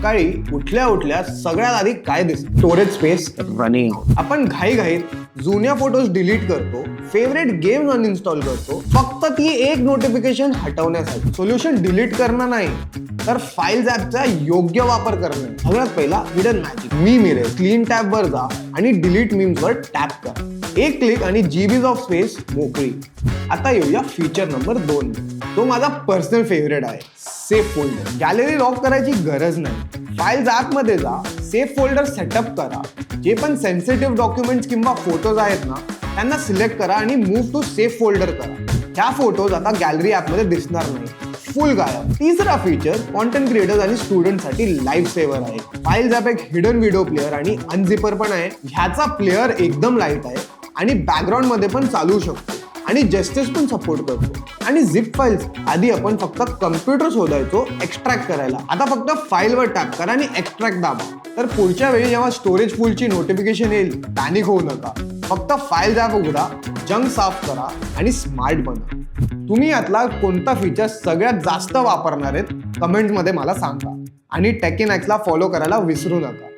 सकाळी उठल्या उठल्या सगळ्यात आधी काय दिसतं? Storage space running. आपण घाईघाईत जुन्या फोटोज डिलीट करतो, फेवरेट गेम अनइन्स्टॉल करतो, फक्त ती एक नोटिफिकेशन हटवण्यासाठी. सोल्युशन डिलीट करणं नाही, तर फाइल्स ऍपचा योग्य वापर करणे. सगळ्यात पहिला hidden magic. Meme erase. Clean tab वर जा आणि डिलीट मीम्स वर टॅप करा. एक क्लिक आणि जीबीज ऑफ स्पेस मोकळी. आता येऊया फीचर नंबर 2. तो माझा पर्सनल फेवरेट आहे, सेफ फोल्डर. गॅलरी लॉक करायची गरज नाही. फाइल्स ऍप मध्ये जा, सेफ फोल्डर सेटअप करा. जे पण सेन्सिटिव्ह डॉक्युमेंट्स किंवा फोटोज आहेत ना, त्यांना सिलेक्ट करा आणि मूव्ह टू सेफ फोल्डर करा. ह्या फोटोज आता गॅलरी ऍप मध्ये दिसणार नाही, फुल गायब. तिसरा फीचर कॉन्टेंट क्रिएटर्स आणि स्टुडंट साठी लाईफ सेव्हर आहे. फाइल्स ऍप एक हिडन व्हिडिओ प्लेअर आणि अनझिपर पण आहे. ह्याचा प्लेअर एकदम लाईट आहे आणि बॅकग्राऊंड मध्ये पण चालू शकतो आणि जस्टिस पण सपोर्ट करतो. आणि झिप फाइल्स आधी आपण फक्त कम्प्युटर शोधायचो एक्स्ट्रॅक्ट करायला, आता फक्त फाईलवर टॅप करा आणि एक्स्ट्रॅक्ट दाबा. तर पुढच्या वेळी जेव्हा स्टोरेज फुलची नोटिफिकेशन येईल, पॅनिक होऊ नका. फक्त फाइल्स ऍप उघडा, जंक साफ करा आणि स्मार्ट बना. तुम्ही यातला कोणता फीचर सगळ्यात जास्त वापरणार आहेत कमेंट्समध्ये मला सांगा आणि टेक इन ॲक्सला फॉलो करायला विसरू नका.